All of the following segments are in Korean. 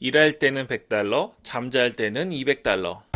일할 때는 $100, 잠잘 때는 $200.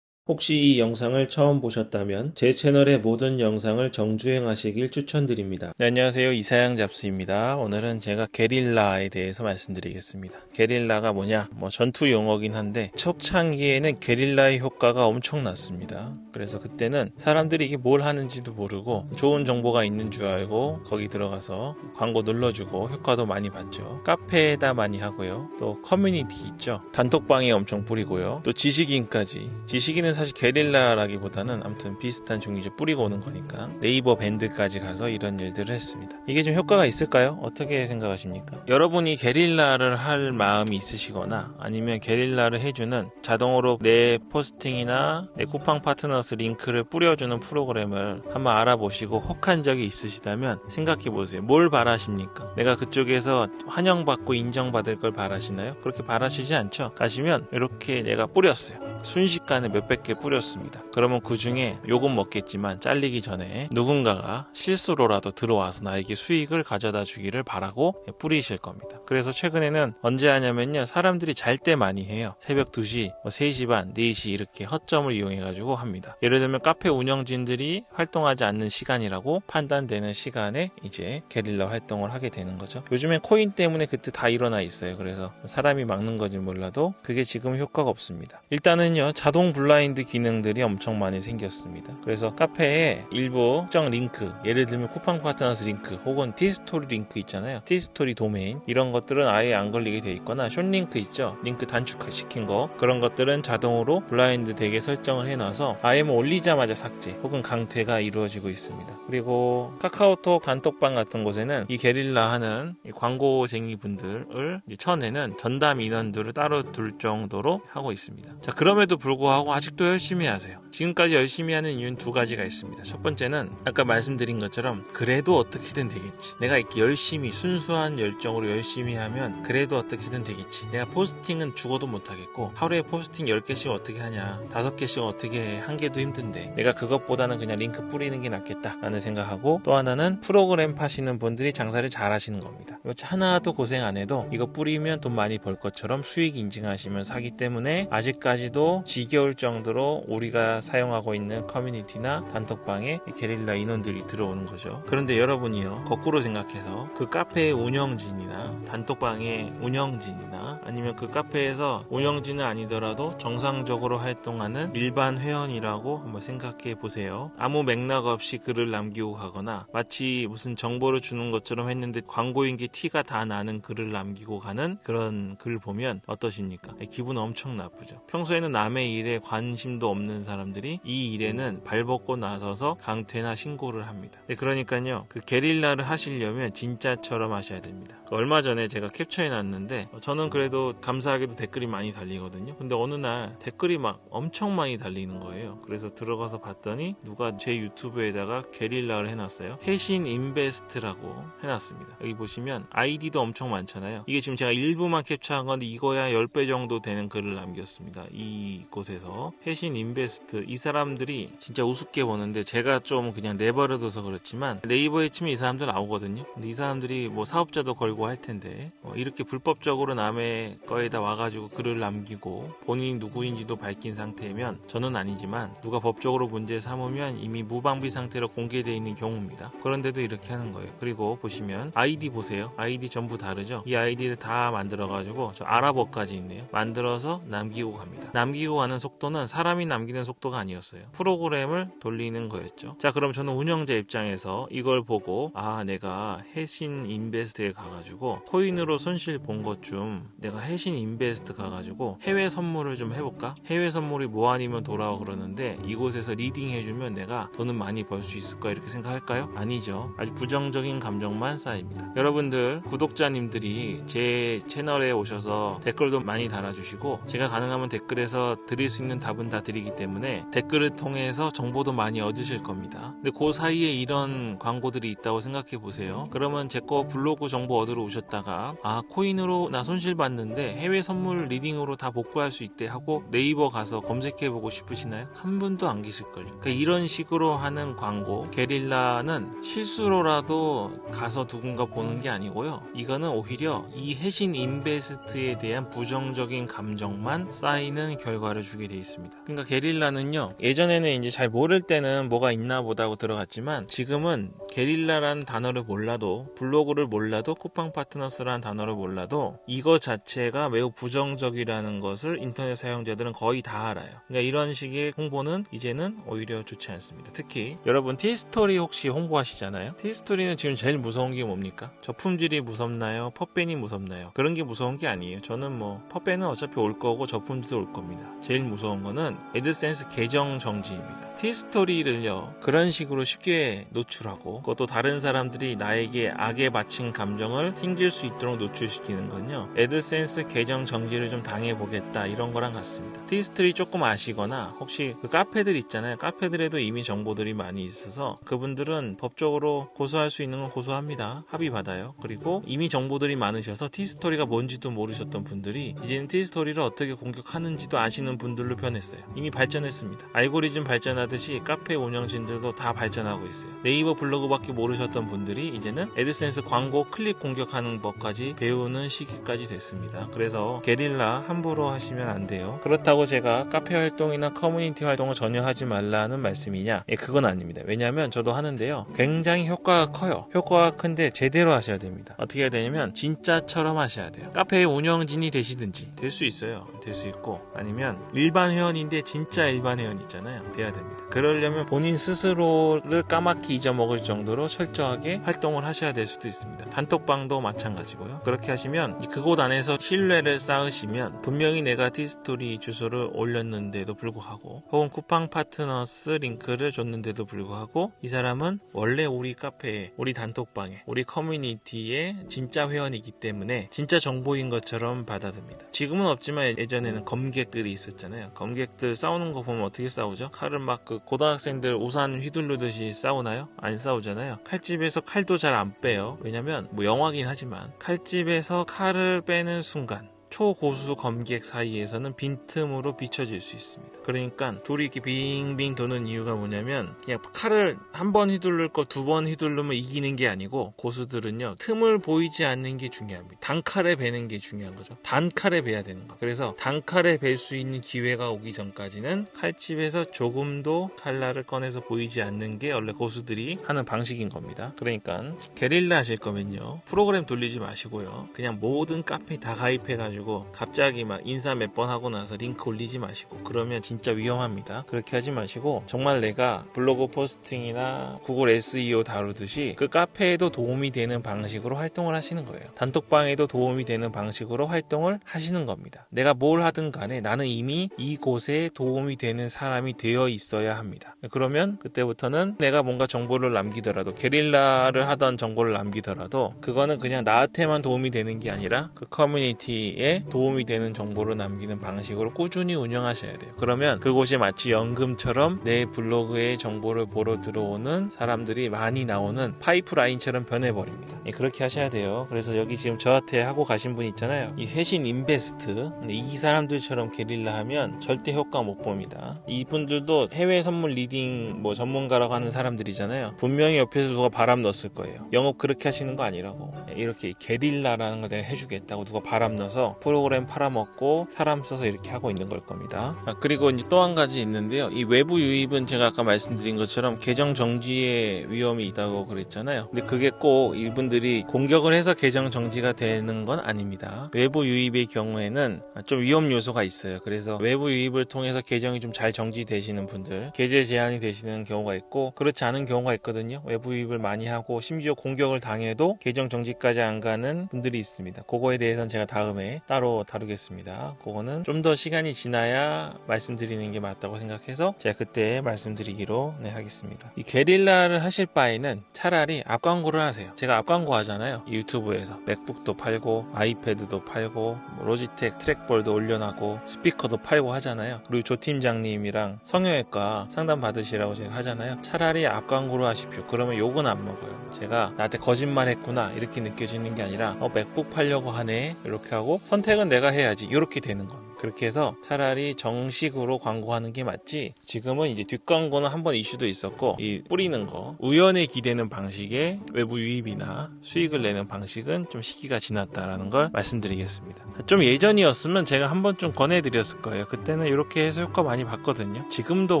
혹시 이 영상을 처음 보셨다면 제 채널의 모든 영상을 정주행하시길 추천드립니다. 네, 안녕하세요. 이사양 잡스입니다. 오늘은 제가 게릴라에 대해서 말씀드리겠습니다. 게릴라가 뭐냐? 전투 용어긴 한데 초창기에는 게릴라의 효과가 엄청났습니다. 그래서 그때는 사람들이 이게 뭘 하는지도 모르고 좋은 정보가 있는 줄 알고 거기 들어가서 광고 눌러주고 효과도 많이 봤죠. 카페에다 많이 하고요. 또 커뮤니티 있죠. 단톡방에 엄청 뿌리고요. 또 지식인까지. 지식인은 사실 게릴라라기보다는 아무튼 비슷한 종류죠. 뿌리고 오는 거니까. 네이버 밴드까지 가서 이런 일들을 했습니다. 이게 좀 효과가 있을까요? 어떻게 생각하십니까? 여러분이 게릴라를 할 마음이 있으시거나 아니면 게릴라를 해주는 자동으로 내 포스팅이나 내 쿠팡 파트너스 링크를 뿌려주는 프로그램을 한번 알아보시고 혹한 적이 있으시다면 생각해보세요. 뭘 바라십니까? 내가 그쪽에서 환영받고 인정받을 걸 바라시나요? 그렇게 바라시지 않죠? 가시면 이렇게 내가 뿌렸어요. 순식간에 몇백 개 뿌렸습니다. 그러면 그 중에 욕은 먹겠지만 잘리기 전에 누군가가 실수로라도 들어와서 나에게 수익을 가져다 주기를 바라고 뿌리실 겁니다. 그래서 최근에는 언제 하냐면요. 사람들이 잘 때 많이 해요. 새벽 2시, 3시 반, 4시 이렇게 허점을 이용해가지고 합니다. 예를 들면 카페 운영진들이 활동하지 않는 시간이라고 판단되는 시간에 이제 게릴라 활동을 하게 되는 거죠. 요즘엔 코인 때문에 그때 다 일어나 있어요. 그래서 사람이 막는 건지 몰라도 그게 지금 효과가 없습니다. 일단은요. 자동 블라인드 기능들이 엄청 많이 생겼습니다. 그래서 카페에 일부 특정 링크, 예를 들면 쿠팡 파트너스 링크 혹은 티스토리 링크 있잖아요. 티스토리 도메인 이런 것들은 아예 안 걸리게 돼 있거나 숏링크 있죠. 링크 단축시킨 거 그런 것들은 자동으로 블라인드 되게 설정을 해놔서 아예 올리자마자 삭제 혹은 강퇴가 이루어지고 있습니다. 그리고 카카오톡 단톡방 같은 곳에는 이 게릴라 하는 이 광고쟁이 분들을 쳐내는 전담 인원들을 따로 둘 정도로 하고 있습니다. 자, 그럼에도 불구하고 아직도 열심히 하세요. 지금까지 열심히 하는 이유는 두 가지가 있습니다. 첫 번째는 아까 말씀드린 것처럼 그래도 어떻게든 되겠지. 내가 이렇게 열심히 순수한 열정으로 열심히 하면 그래도 어떻게든 되겠지. 내가 포스팅은 죽어도 못하겠고 하루에 포스팅 10개씩 어떻게 하냐. 5개씩 어떻게 해. 한 개도 힘든데 내가 그것보다는 그냥 링크 뿌리는 게 낫겠다 라는 생각하고 또 하나는 프로그램 파시는 분들이 장사를 잘 하시는 겁니다. 하나도 고생 안 해도 이거 뿌리면 돈 많이 벌 것처럼 수익 인증하시면 사기 때문에 아직까지도 지겨울 정도로 우리가 사용하고 있는 커뮤니티나 단톡방에 게릴라 인원들이 들어오는 거죠. 그런데 여러분이요 거꾸로 생각해서 그 카페의 운영진이나 단톡방의 운영진이나 아니면 그 카페에서 운영진은 아니더라도 정상적으로 활동하는 일반 회원이라고 한번 생각해 보세요. 아무 맥락 없이 글을 남기고 가거나 마치 무슨 정보를 주는 것처럼 했는데 광고인 게 티가 다 나는 글을 남기고 가는 그런 글 보면 어떠십니까? 기분 엄청 나쁘죠. 평소에는 남의 일에 관심도 없는 사람들이 이 일에는 발벗고 나서서 강퇴나 신고를 합니다. 그러니까요 그 게릴라를 하시려면 진짜처럼 하셔야 됩니다. 얼마 전에 제가 캡처해놨는데 저는 그래도 감사하게도 댓글이 많이 달리거든요. 근데 어느 날 댓글이 막 엄청 많이 달리는 거예요. 그래서 들어가서 봤더니 누가 제 유튜브에다가 게릴라를 해놨어요. 해신 인베스트라고 해놨습니다. 여기 보시면 아이디도 엄청 많잖아요. 이게 지금 제가 일부만 캡처한 건데 이거야 10배 정도 되는 글을 남겼습니다. 이곳에서 해신 인베스트 이 사람들이 진짜 우습게 보는데 제가 좀 그냥 내버려둬서 그렇지만 네이버에 치면 이 사람들 나오거든요. 근데 이 사람들이 뭐 사업자도 걸고 할 텐데 이렇게 불법적으로 남의 거에다 와가지고 글을 남기고 본인이 누구인지도 밝힌 상태면 저는 아니지만 누가 법적으로 문제 삼으면 이미 무방비 상태로 공개되어 있는 경우입니다. 그런데도 이렇게 하는 거예요. 그리고 보시면 아이디 보세요. 아이디 전부 다르죠. 이 아이디를 다 만들어가지고 저 아랍어까지 있네요. 만들어서 남기고 갑니다. 남기고 가는 속도는 사람이 남기는 속도가 아니었어요. 프로그램을 돌리는 거였죠. 자, 그럼 저는 운영자 입장에서 이걸 보고 내가 해신 인베스트에 가가지고 코인으로 손실 본 것 좀 내가 해신 인베스트 가가지고 해외 선물을 좀 해볼까? 해외 선물이 뭐 아니면 돌아와 그러는데 이곳에서 리딩 해주면 내가 돈은 많이 벌 수 있을까 이렇게 생각할까요? 아니죠. 아주 부정적인 감정만 쌓입니다. 여러분들 구독자님들이 제 채널에 오셔서 댓글도 많이 달아주시고 제가 가능하면 댓글에서 드릴 수 있는 답은 다 드리기 때문에 댓글을 통해서 정보도 많이 얻으실 겁니다. 근데 그 사이에 이런 광고들이 있다고 생각해 보세요. 그러면 제 거 블로그 정보 얻으러 오셨다가 코인으로 나 손실 봤는데 해외 선물 리딩으로 다 복구할 수 있대 하고 네이버 가서 검색해 보고 싶으시나요? 한 분도 안 계실걸요. 그러니까 이런 식으로 하는 광고, 게릴라는 실수로라도 가서 누군가 보는 게 아니고요. 이거는 오히려 이 해신 인베스트에 대한 부정적인 감정만 쌓이는 결과를 주게 돼 있습니다. 그러니까 게릴라는요, 예전에는 이제 잘 모를 때는 뭐가 있나 보다고 들어갔지만 지금은 게릴라라는 단어를 몰라도, 블로그를 몰라도, 쿠팡 파트너스라는 단어를 몰라도 이거 자체가 매우 부정적이라는 것을 인터넷 사용자들은 거의 다 알아요. 그러니까 이런 식의 홍보는 이제는 오히려 좋지 않습니다. 특히 여러분 티스토리 혹시 홍보하시잖아요. 티스토리는 지금 제일 무서운 게 뭡니까? 저품질이 무섭나요? 펍밴이 무섭나요? 그런 게 무서운 게 아니에요. 저는 펍밴은 어차피 올 거고 저품질도 올 겁니다. 제일 무서운 거는 애드센스 계정 정지입니다. 티스토리를요, 그런 식으로 쉽게 노출하고 그것도 다른 사람들이 나에게 악에 바친 감정을 튕길 수 있도록 노출시키는 건요, 애드센스 계정 정지를 좀 당해보겠다 이런 거랑 같습니다. 티스토리 조금 아시거나 혹시 그 카페들 있잖아요. 카페들에도 이미 정보들이 많이 있어서 그분들은 법적으로 고소할 수 있는 건 고소합니다. 합의 받아요. 그리고 이미 정보들이 많으셔서 티스토리가 뭔지도 모르셨던 분들이 이제는 티스토리를 어떻게 공격하는지도 아시는 분들로 변했어요. 이미 발전했습니다. 알고리즘 발전하듯이 카페 운영진들도 다 발전하고 있어요. 네이버 블로그밖에 모르셨던 분들이 이제는 애드센스 광고 클릭 공격하는 법까지 배우는 시기까지 됐습니다. 그래서 게릴라 함부로 하시면 안 돼요. 그렇다고 제가 카페 활동이나 커뮤니티 활동을 전혀 하지 말라는 말씀이냐? 그건 아닙니다. 왜냐하면 저도 하는데요, 굉장히 효과가 커요. 효과가 큰데 제대로 하셔야 됩니다. 어떻게 해야 되냐면 진짜처럼 하셔야 돼요. 카페 운영진이 되시든지 될 수 있어요. 될 수 있고, 아니면 일반 회원인데 진짜 일반 회원 있잖아요. 돼야 됩니다. 그러려면 본인 스스로를 까맣게 잊어먹을 정도로 철저하게 활동을 하셔야 될 수도 있습니다. 단톡방도 마찬가지고요. 그렇게 하시면 그곳 안에서 신뢰를 쌓으시면 분명히 내가 티스토리 주소를 올렸는데도 불구하고, 혹은 쿠팡 파트너스 링크를 줬는데도 불구하고 이 사람은 원래 우리 카페에, 우리 단톡방에, 우리 커뮤니티의 진짜 회원이기 때문에 진짜 정보인 것처럼 받아듭니다. 지금은 없지만 예전에는 검객들이 있었잖아요. 검객들 싸우는 거 보면 어떻게 싸우죠? 칼을 막 고등학생들 우산 휘두르듯이 싸우나요? 안 싸우잖아요. 칼집에서 칼도 잘 안 빼요. 왜냐면 영화긴 하지만 칼집에서 칼을 빼는 순간 초고수 검객 사이에서는 빈틈으로 비춰질 수 있습니다. 그러니까 둘이 이렇게 빙빙 도는 이유가 뭐냐면, 그냥 칼을 한 번 휘두를 거 두 번 휘두르면 이기는 게 아니고, 고수들은요, 틈을 보이지 않는 게 중요합니다. 단칼에 베는 게 중요한 거죠. 단칼에 베야 되는 거. 그래서 단칼에 벨 수 있는 기회가 오기 전까지는 칼집에서 조금도 칼날을 꺼내서 보이지 않는 게 원래 고수들이 하는 방식인 겁니다. 그러니까 게릴라 하실 거면요, 프로그램 돌리지 마시고요, 그냥 모든 카페 다 가입해가지고 갑자기 막 인사 몇 번 하고 나서 링크 올리지 마시고, 그러면 진짜 위험합니다. 그렇게 하지 마시고 정말 내가 블로그 포스팅이나 구글 SEO 다루듯이 그 카페에도 도움이 되는 방식으로 활동을 하시는 거예요. 단톡방에도 도움이 되는 방식으로 활동을 하시는 겁니다. 내가 뭘 하든 간에 나는 이미 이곳에 도움이 되는 사람이 되어 있어야 합니다. 그러면 그때부터는 내가 뭔가 정보를 남기더라도, 게릴라를 하던 정보를 남기더라도 그거는 그냥 나한테만 도움이 되는 게 아니라 그 커뮤니티에 도움이 되는 정보를 남기는 방식으로 꾸준히 운영하셔야 돼요. 그러면 그곳이 마치 연금처럼 내 블로그에 정보를 보러 들어오는 사람들이 많이 나오는 파이프라인처럼 변해버립니다. 그렇게 하셔야 돼요. 그래서 여기 지금 저한테 하고 가신 분 있잖아요, 이 회신 인베스트, 이 사람들처럼 게릴라 하면 절대 효과 못 봅니다. 이분들도 해외 선물 리딩 전문가라고 하는 사람들이잖아요. 분명히 옆에서 누가 바람 넣었을 거예요. 영업 그렇게 하시는 거 아니라고. 이렇게 게릴라라는 걸 내가 해주겠다고 누가 바람 넣어서 프로그램 팔아먹고 사람 써서 이렇게 하고 있는 걸 겁니다. 그리고 이제 또 한 가지 있는데요, 이 외부 유입은 제가 아까 말씀드린 것처럼 계정 정지의 위험이 있다고 그랬잖아요. 근데 그게 꼭 이분들이 공격을 해서 계정 정지가 되는 건 아닙니다. 외부 유입의 경우에는 좀 위험 요소가 있어요. 그래서 외부 유입을 통해서 계정이 좀 잘 정지되시는 분들, 계좌 제한이 되시는 경우가 있고, 그렇지 않은 경우가 있거든요. 외부 유입을 많이 하고 심지어 공격을 당해도 계정 정지까지 안 가는 분들이 있습니다. 그거에 대해서는 제가 다음에 따로 다루겠습니다. 그거는 좀 더 시간이 지나야 말씀드리는 게 맞다고 생각해서 제가 그때 말씀드리기로 하겠습니다. 이 게릴라를 하실 바에는 차라리 앞광고를 하세요. 제가 앞광고 하잖아요. 유튜브에서 맥북도 팔고 아이패드도 팔고 로지텍 트랙볼도 올려놔고 스피커도 팔고 하잖아요. 그리고 조 팀장님이랑 성형외과 상담 받으시라고 제가 하잖아요. 차라리 앞광고를 하십시오. 그러면 욕은 안 먹어요. 제가 나한테 거짓말했구나 이렇게 느껴지는 게 아니라 맥북 팔려고 하네 이렇게 하고 선택은 내가 해야지 이렇게 되는 겁니다. 그렇게 해서 차라리 정식으로 광고하는 게 맞지. 지금은 이제 뒷광고는 한번 이슈도 있었고 이 뿌리는 거 우연에 기대는 방식의 외부 유입이나 수익을 내는 방식은 좀 시기가 지났다라는 걸 말씀드리겠습니다. 좀 예전이었으면 제가 한번 좀 권해드렸을 거예요. 그때는 이렇게 해서 효과 많이 봤거든요. 지금도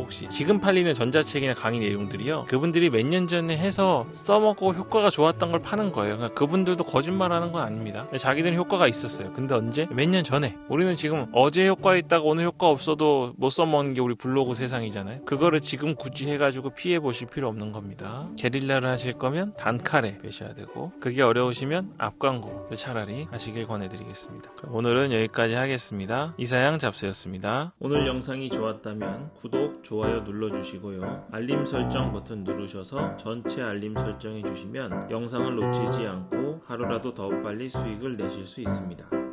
혹시 지금 팔리는 전자책이나 강의 내용들이요, 그분들이 몇 년 전에 해서 써먹고 효과가 좋았던 걸 파는 거예요. 그러니까 그분들도 거짓말하는 건 아닙니다. 자기들은 효과가 있었어요. 근데 언제? 몇 년 전에. 우리는 지금 어제 효과 있다가 오늘 효과 없어도 못 써먹는 게 우리 블로그 세상이잖아요. 그거를 지금 굳이 해가지고 피해 보실 필요 없는 겁니다. 게릴라를 하실 거면 단칼에 빼셔야 되고, 그게 어려우시면 앞광고 차라리 하시길 권해드리겠습니다. 오늘은 여기까지 하겠습니다. 이사양 잡스였습니다. 오늘 영상이 좋았다면 구독, 좋아요 눌러주시고요. 알림 설정 버튼 누르셔서 전체 알림 설정해 주시면 영상을 놓치지 않고 하루라도 더 빨리 수익을 내실 수 있습니다.